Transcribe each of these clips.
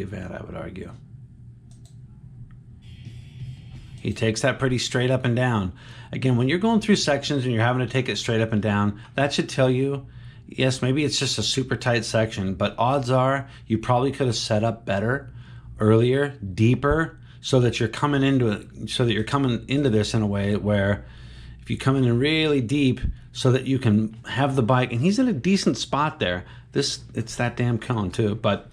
event, I would argue. He takes that pretty straight up and down. Again, when you're going through sections and you're having to take it straight up and down, that should tell you, yes, maybe it's just a super tight section, but odds are you probably could have set up better, earlier, deeper, so that you're coming into it, so that you're coming into this in a way where if you come in really deep so that you can have the bike, and he's in a decent spot there. It's that damn cone too, but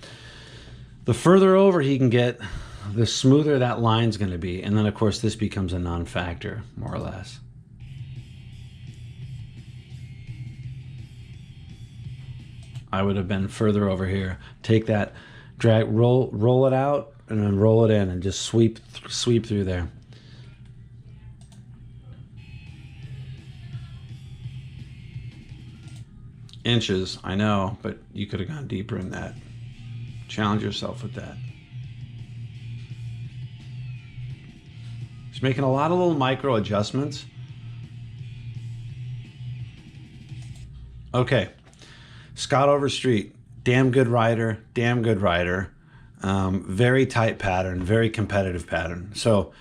the further over he can get, the smoother that line's going to be. And then, of course, this becomes a non-factor, more or less. I would have been further over here. Take that, drag, roll it out, and then roll it in, and just sweep through there. Inches, I know, but you could have gone deeper in that. Challenge yourself with that. He's making a lot of little micro adjustments. Okay, Scott Overstreet, damn good rider, damn good rider. Very tight pattern, very competitive pattern. So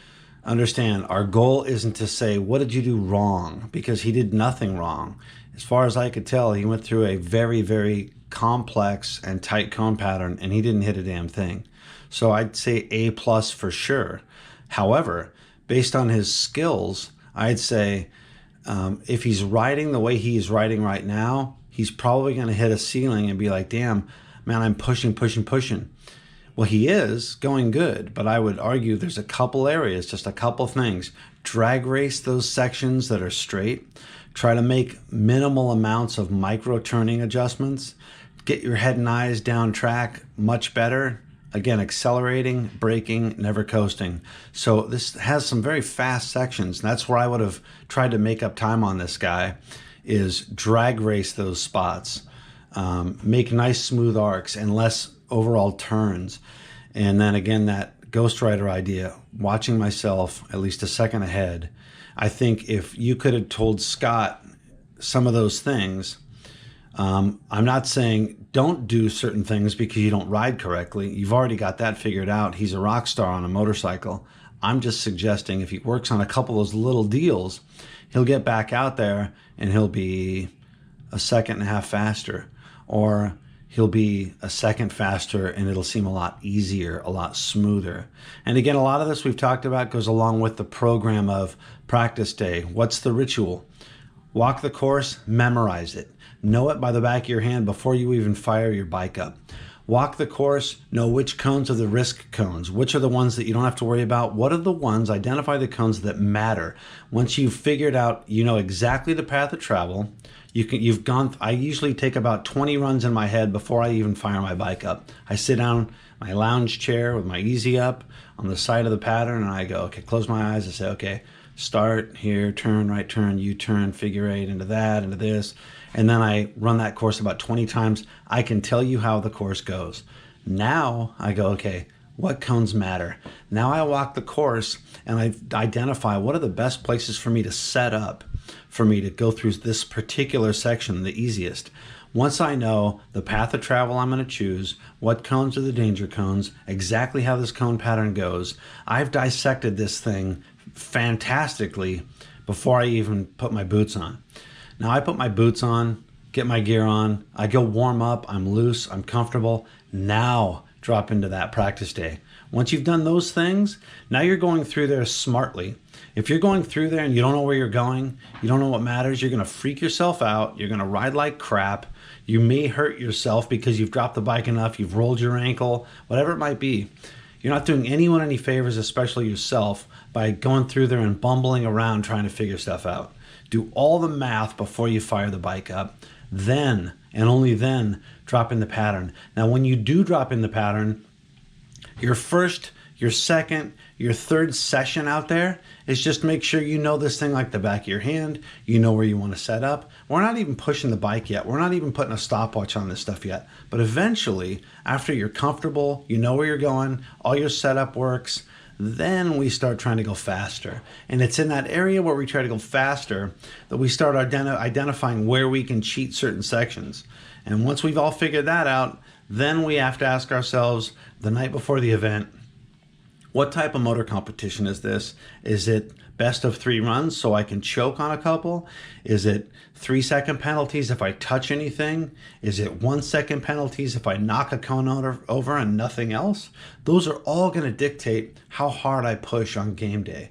understand, our goal isn't to say, what did you do wrong? Because he did nothing wrong. As far as I could tell, he went through a very, very complex and tight cone pattern, and he didn't hit a damn thing. So I'd say A+ for sure. However, based on his skills, I'd say if he's riding the way he's riding right now, he's probably going to hit a ceiling and be like, damn, man, I'm pushing. Well, he is going good, but I would argue there's a couple areas, just a couple things. Drag race those sections that are straight. Try to make minimal amounts of micro turning adjustments. Get your head and eyes down track much better. Again, accelerating, braking, never coasting. So this has some very fast sections. And that's where I would have tried to make up time on this guy, is drag race those spots. Make nice smooth arcs and less overall turns. And then again, that Ghost Rider idea, watching myself at least a second ahead. I think if you could have told Scott some of those things, I'm not saying don't do certain things because you don't ride correctly. You've already got that figured out. He's a rock star on a motorcycle. I'm just suggesting if he works on a couple of those little deals, he'll get back out there and he'll be a second and a half faster, or he'll be a second faster and it'll seem a lot easier, a lot smoother. And again, a lot of this we've talked about goes along with the program of practice day. What's the ritual? Walk the course, memorize it. Know it by the back of your hand before you even fire your bike up. Walk the course, know which cones are the risk cones, which are the ones that you don't have to worry about. What are the ones, identify the cones that matter. Once you've figured out, you know exactly the path of travel, I usually take about 20 runs in my head before I even fire my bike up. I sit down my lounge chair with my easy up on the side of the pattern and I go, okay, close my eyes. I say, okay, start here, turn, right turn, U-turn, figure eight, into that, into this. And then I run that course about 20 times. I can tell you how the course goes. Now I go, okay, what cones matter? Now I walk the course and I identify what are the best places for me to set up, for me to go through this particular section the easiest. Once I know the path of travel I'm going to choose, what cones are the danger cones, exactly how this cone pattern goes, I've dissected this thing fantastically before I even put my boots on. Now I put my boots on, get my gear on, I go warm up, I'm loose, I'm comfortable. Now drop into that practice day. Once you've done those things, now you're going through there smartly. If you're going through there and you don't know where you're going, you don't know what matters, you're going to freak yourself out, you're going to ride like crap, you may hurt yourself because you've dropped the bike enough, you've rolled your ankle, whatever it might be. You're not doing anyone any favors, especially yourself, by going through there and bumbling around trying to figure stuff out. Do all the math before you fire the bike up. Then, and only then, drop in the pattern. Now, when you do drop in the pattern, your first, your second, your third session out there is just make sure you know this thing like the back of your hand. You know where you want to set up. We're not even pushing the bike yet. We're not even putting a stopwatch on this stuff yet. But eventually, after you're comfortable, you know where you're going, all your setup works, then we start trying to go faster. And it's in that area where we try to go faster that we start identifying where we can cheat certain sections. And once we've all figured that out, then we have to ask ourselves the night before the event, what type of motor competition is this? Is it best of 3 runs so I can choke on a couple? Is it 3-second penalties if I touch anything? Is it 1-second penalties if I knock a cone over and nothing else? Those are all going to dictate how hard I push on game day.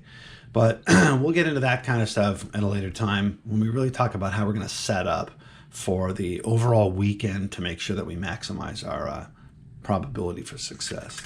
But we'll get into that kind of stuff at a later time when we really talk about how we're going to set up for the overall weekend to make sure that we maximize our probability for success.